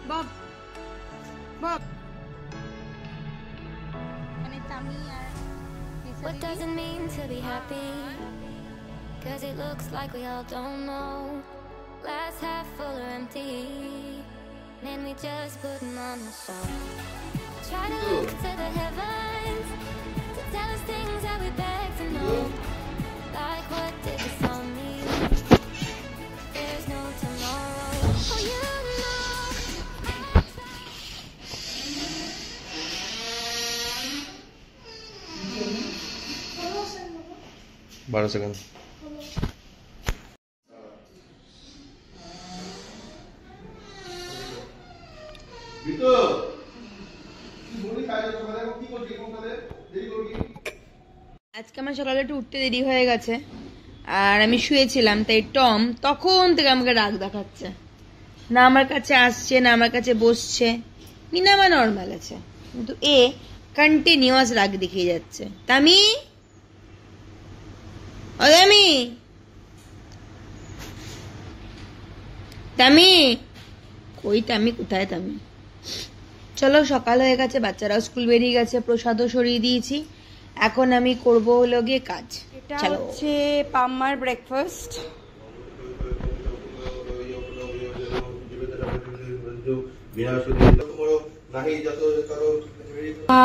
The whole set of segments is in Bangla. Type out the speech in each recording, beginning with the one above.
Bob. Bob. What does it mean to be happy? Cause it looks like we all don't know. Glass half full or empty. Man, we just putting on a show. Try to look to the heavens to tell us things that we beg to know. Like what did the song mean? There's no tomorrow. Oh, you know. 12 second. আজকে আমার সকালে একটু উঠতে দেরি হয়ে গেছে আর আমি শুয়েছিলাম, তাই টম তখন থেকে আমাকে রাগ দেখাচ্ছে, না আমার কাছে আসছে না আমার কাছে বসছে। মিনামা নর্মাল আছে কিন্তু এ কন্টিনিউয়াস রাগ দেখিয়ে যাচ্ছে। তামি ও তামি তামি কই তামি কোথায় তামি? চলো সকাল হয়ে গেছে, বাচ্চারাও স্কুল বেরিয়ে গেছে, প্রসাদও সরিয়ে দিয়েছি, এখন আমি করবো হলো গিয়ে কাজ। এটা হচ্ছে পাম্মার ব্রেকফাস্ট।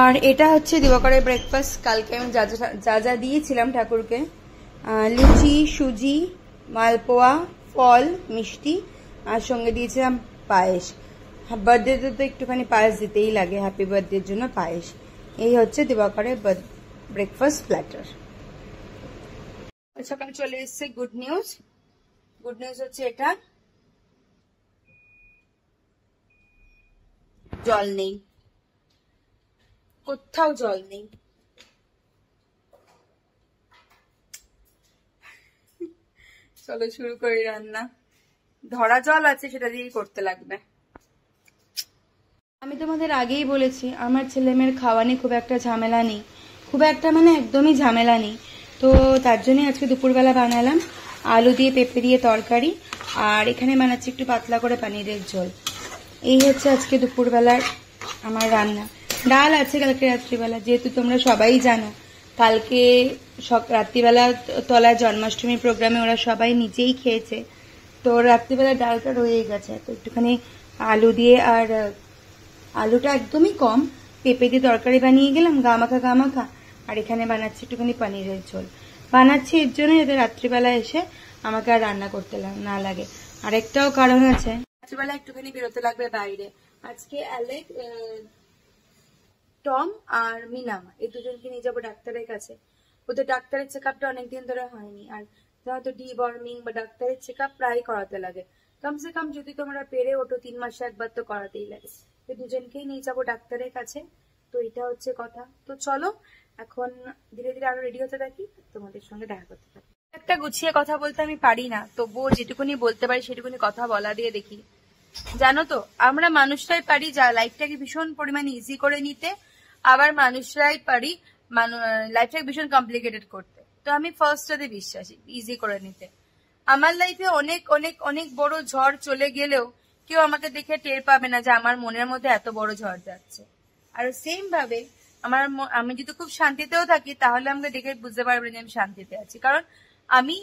আর এটা হচ্ছে দিবাকরের ব্রেকফাস্ট। কালকে আমি যা যা দিয়েছিলাম ঠাকুরকে, লুচি, সুজি, মালপোয়া, ফল, মিষ্টি, আর সঙ্গে দিয়েছিলাম পায়েস। বার্থডেতে তো একটুখানি পায়েস দিতেই লাগে, হ্যাপি বার্থডের জন্য পায়েস। এই হচ্ছে দিবাকরের ব্রেকফাস্ট প্ল্যাটার। সকাল চলে এসছে গুড নিউজ। গুড নিউজ হচ্ছে এটা, জল নেই, কোথাও জল নেই। চলো শুরু করি রান্না। ধরা জল আছে, সেটা দিয়েই করতে লাগবে। আমি তোমাদের আগেই বলেছি আমার ছেলে মেয়ের খাওয়া নিয়ে খুব একটা ঝামেলা নেই, খুব একটা মানে একদমই ঝামেলা নেই। তো তার জন্যই আজকে দুপুরবেলা বানালাম আলু দিয়ে পেঁপে দিয়ে তরকারি, আর এখানে বানাচ্ছি একটু পাতলা করে পানিরের ঝোল। এই হচ্ছে আজকে দুপুরবেলার আমার রান্না। ডাল আছে কালকে রাত্রিবেলা, যেহেতু তোমরা সবাই জানো কালকে রাত্রিবেলা তলায় জন্মাষ্টমী প্রোগ্রামে ওরা সবাই নিজেই খেয়েছে, তো রাত্রিবেলা ডালটা রয়ে গেছে। তো একটুখানি আলু দিয়ে, আর আলুটা একদমই কম, পেঁপে দিয়ে তরকারি বানিয়ে গেলাম গা মাখা, আর এখানে বানাচ্ছি একটুখানি পনিরের ঝোল। বানাচ্ছি এর জন্য যাতে রাত্রিবেলা এসে আমাকে আর রান্না করতে না লাগে। আরেকটাও কারণ আছে, রাত্রিবেলা একটুখানি বেরোতে লাগবে বাইরে। আজকে অ্যালেক, টম আর মিনামা এই দুজনকে নিয়ে যাবো ডাক্তারের কাছে। ওদের ডাক্তারের চেক আপটা অনেকদিন ধরে হয়নি, আর হয়তো ডিওয়ার্মিং বা ডাক্তারের চেক আপ প্রায় করাতে লাগে। কমসে কম যদি তোমরা পেরে ওঠো 3 মাসে একবার তো করাতেই লাগে। তো দুজনকেই নিয়ে যাবো ডাক্তারের কাছে। তো এটা হচ্ছে কথা। তো চলো এখন ধীরে ধীরে আরো রেডি হতে থাকি, তোমাদের সঙ্গে দেখা করতে থাকি। একটা গুছিয়ে কথা বলতে আমি পারি না, তবুও যেটুকুনি বলতে পারি সেটুকুনি কথা বলা দিয়ে দেখি। জানো তো আমরা মানুষরাই পারি যা লাইফটাকে ভীষণ পরিমাণে ইজি করে নিতে, আবার মানুষরাই পারি লাইফটাকে ভীষণ কমপ্লিকেটেড করতে। তো আমি ফার্স্টটাতে বিশ্বাসী, ইজি করে নিতে। আমার লাইফে অনেক অনেক অনেক বড় ঝড় চলে গেলেও কেউ আমাকে দেখে টের পাবে না যে আমার মনের মধ্যে এত বড় ঝড় যাচ্ছে। আর সেম ভাবে আমি যদি খুব শান্তিতেও থাকি তাহলে আমাকে দেখে বুঝতে পারবে যে আমি শান্তিতে আছি, কারণ আমি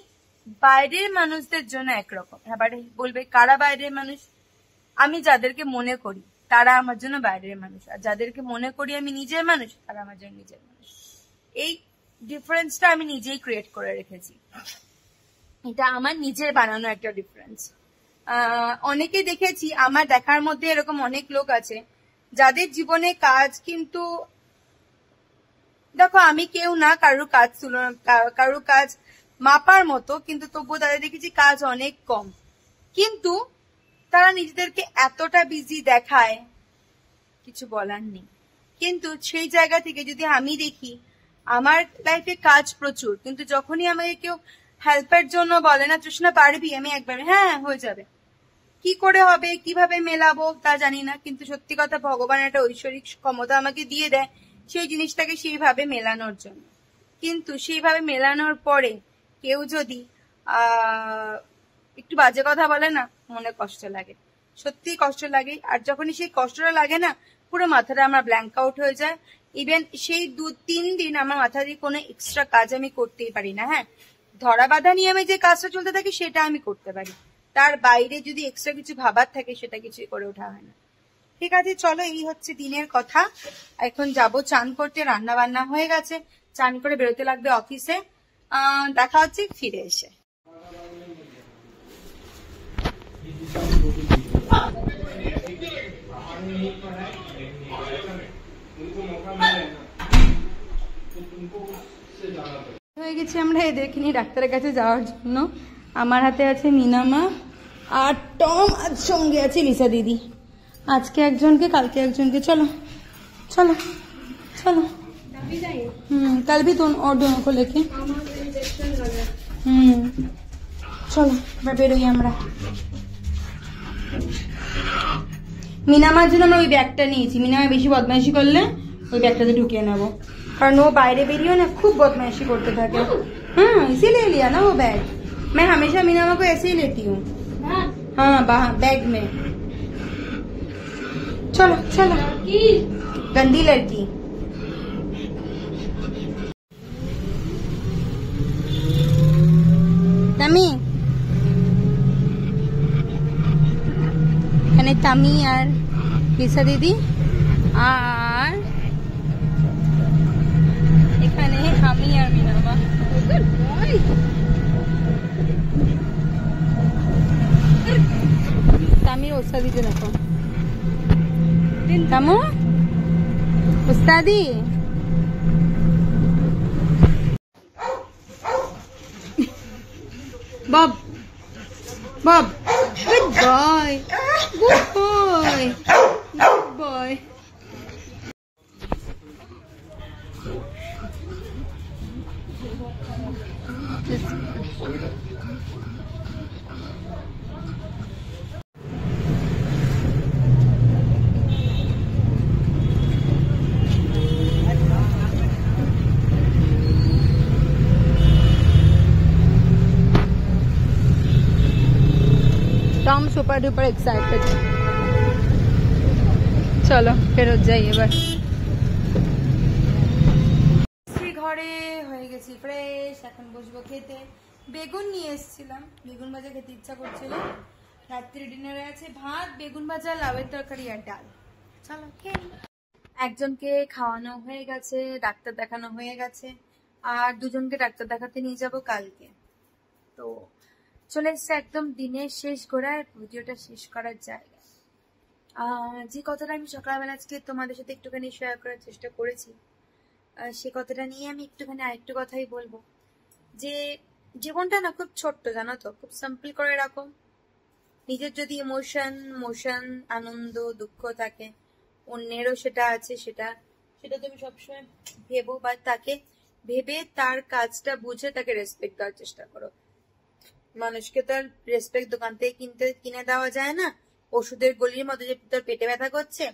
বাইরের মানুষদের জন্য একরকম। এবার বলবে কারা বাইরের মানুষ? আমি যাদেরকে মনে করি তারা আমার জন্য বাইরের মানুষ, আর যাদেরকে মনে করি আমি নিজের মানুষ তারা আমার জন্য নিজের মানুষ। এই ডিফারেন্সটা আমি নিজেই ক্রিয়েট করে রেখেছি, এটা আমার নিজের বানানো একটা ডিফারেন্স। অনেকে দেখেছি, আমার দেখার মধ্যে এরকম অনেক লোক আছে যাদের জীবনে কাজ, কিন্তু দেখো আমি কেউ না কারোর কাজ মাপার মতো, কিন্তু তবুও তাদের দেখেছি কাজ অনেক কম, কিন্তু তারা নিজেদেরকে এতটা বিজি দেখায় কিছু বলার নেই। কিন্তু সেই জায়গা থেকে যদি আমি দেখি আমার লাইফে কাজ প্রচুর, কিন্তু যখনই আমাকে কেউ হেল্পের জন্য বলে না তৃষ্ণা পারবি, আমি একবার হ্যাঁ হয়ে যাবে, কি করে হবে কিভাবে মেলাবো তা জানি না, কিন্তু সত্যি কথা ভগবান একটা ঐশ্বরিক ক্ষমতা আমাকে দিয়ে দেয় সেই জিনিসটাকে সেইভাবে মেলানোর জন্য। কিন্তু সেইভাবে মেলানোর পরে কেউ যদি একটু বাজে কথা বলে না, মনে কষ্ট লাগে। সত্যি কষ্ট লাগে। আর যখনই সেই কষ্টটা লাগে না, পুরো মাথাটা আমার ব্ল্যাঙ্ক আউট হয়ে যায়। ইভেন সেই 2-3 দিন আমার মাথা দিয়ে কোনো এক্সট্রা কাজ আমি করতেই পারি না। হ্যাঁ, ধরা বাঁধা নিয়মে যে কাজটা চলতে থাকে সেটা আমি করতে পারি, তার বাইরে যদি এক্সট্রা কিছু ভাবার থাকে সেটা কিছুই করে ওঠা হয় না। ঠিক আছে, চলো, এই হচ্ছে দিনের কথা। এখন যাব চান করতে, রান্না বান্না হয়ে গেছে, চান করে বেরোতে লাগবে অফিসে। দেখা হচ্ছে ফিরে এসে। হয়ে গেছি আমরা এদেরকে নিয়ে ডাক্তারের কাছে যাওয়ার জন্য। আমার হাতে আছে মিনামা আর টম, আর সঙ্গে আছে লিসা দিদি। আজকে একজনকে, কালকে একজনকে। চলো চলো চলো। कल भी और दोनों को लेके। চলো এবার বেরোই আমরা। মিনামার জন্য আমরা ওই ব্যাগটা নিয়েছি। মিনামা বেশি বদমাইশি করলে ওই ব্যাগটাতে ঢুকিয়ে নেবো, কারণ ও বাইরে বেরিয়েও না খুব बदमाशी करते থাকে। इसीलिए लिया ना वो बैग। मैं हमेशा मीनामा को ऐसे ही लेती हूँ। हाँ, बैग में। चलो चलो, गंदी लड़की। তামি, এখানে তামি আর লিসা দিদি, আর এখানে আমি আর মিনামা। তামির ওস্তাদিতে দেখো। তামু ওস্তাদি, Bob, Bob, good boy, good boy, good boy. Tom super duper excited. চলো ফেরত যাই এবার। ঘরে হয়ে গেছি ফ্রেশ, এখন বসবো খেতে। বেগুন নিয়ে এসেছিলাম, বেগুন ভাজা খেতে ইচ্ছা করছিল। রাত্রি ডিনারে আছে ভাত, বেগুন ভাজা, লাউয়ের তরকারি আর ডাল। চলো খেয়ে। একজনকে খাওয়ানো হয়ে গেছে, ডাক্তার দেখানো হয়ে গেছে, আর দুজনকে ডাক্তার দেখাতে নিয়ে যাব কালকে। তো চলে এসছে একদম দিনের শেষ ঘোড়ায়, ভিডিওটা শেষ করার জায়গা। যে কথাটা আমি সকালবেলা আজকে তোমাদের সাথে একটুখানি শেয়ার করার চেষ্টা করেছি, সে কথাটা নিয়ে আমি একটুখানি আরেকটু কথাই বলবো। যে জীবনটা না খুব ছোট্ট, জানো তো, খুব সিম্পল করে রাখো। নিজের যদি মোশন, আনন্দ, দুঃখ থাকে, অন্যেরও সেটা আছে, সেটা তুমি সবসময় ভেবো, বা তাকে ভেবে তার কাজটা বুঝে তাকে রেসপেক্ট দেওয়ার চেষ্টা করো। মানুষকে তো আর রেসপেক্ট দোকান থেকে কিনে দেওয়া যায় না। ওষুধের গলির মতো, যে তোর পেটে ব্যথা করছে,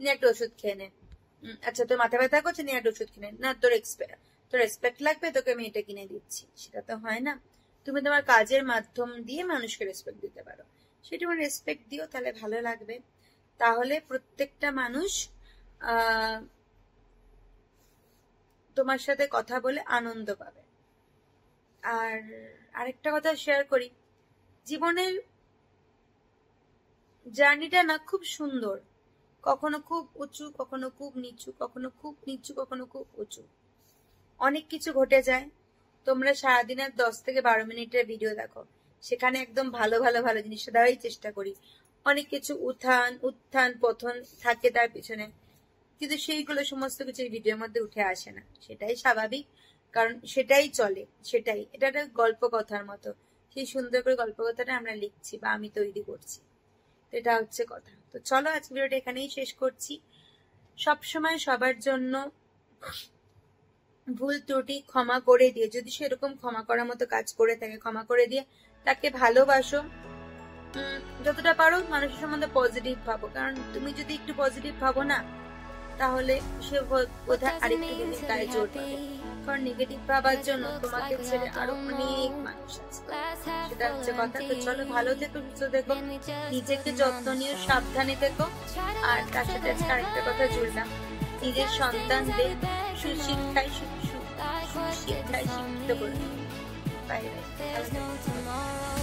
নিয়ে একটা ওষুধ খেয়ে নে। আচ্ছা, তোর মাথা ব্যথা করছে, নিয়ে একটা ওষুধ কিনে না, তোর রেসপেক্ট লাগবে, তোকে আমি এটা কিনে দিচ্ছি, সেটা তো হয় না। তুমি তোমার কাজের মাধ্যম দিয়ে মানুষকে রেসপেক্ট দিতে পারো, সেটা রেসপেক্ট দিও, তাহলে ভালো লাগবে। তাহলে প্রত্যেকটা মানুষ তোমার সাথে কথা বলে আনন্দ পাবে। আর আরেকটা কথা শেয়ার করি, জীবনের জার্নিটা না খুব সুন্দর, কখনো খুব উঁচু, কখনো খুব নিচু, কখনো খুব নিচু, কখনো খুব উঁচু, অনেক কিছু ঘটে যায়। তোমরা সারাদিনের 10 থেকে 12 মিনিটের ভিডিও দেখো, সেখানে একদম ভালো ভালো ভালো জিনিসটা দেওয়ারই চেষ্টা করি। অনেক কিছু উত্থান পতন থাকে তার পিছনে, কিন্তু সেইগুলো সমস্ত কিছু ভিডিওর মধ্যে উঠে আসে না। সেটাই স্বাভাবিক, কারণ সেটাই চলে, এটা একটা গল্প কথার মতো। সেই সুন্দর করে গল্প কথাটা আমরা লিখছি বা আমি তৈরি করছি, এটা হচ্ছে কথা। তো চলো আজকে ভিডিওটা এখানেই শেষ করছি। সবসময় সবার জন্য ভুল ত্রুটি ক্ষমা করে দিয়ে, যদি সেরকম ক্ষমা করার মতো কাজ করে থাকে, ক্ষমা করে দিয়ে তাকে ভালোবাসো। যতটা পারো মানুষের সম্বন্ধে পজিটিভ ভাবো, কারণ তুমি যদি একটু পজিটিভ ভাবো না, তাহলে সে বোধহয় আরেকটু দিন গায়ে জোর পাবে। কারণ নেগেটিভ ভাবার জন্য তোমাকে ছেড়ে আরো অনেক মানুষ আছে, সেটা হচ্ছে কথা। তো চলো, ভালো থেকো, সুস্থ থেকো, নিজেকে যত্ন নিয়ে সাবধানে থেকো। আর তার সাথে আজকে আরেকটা কথা জুড়লাম, নিজের সন্তানদের সুশিক্ষায় সুশিক্ষিত করে। Bye bye.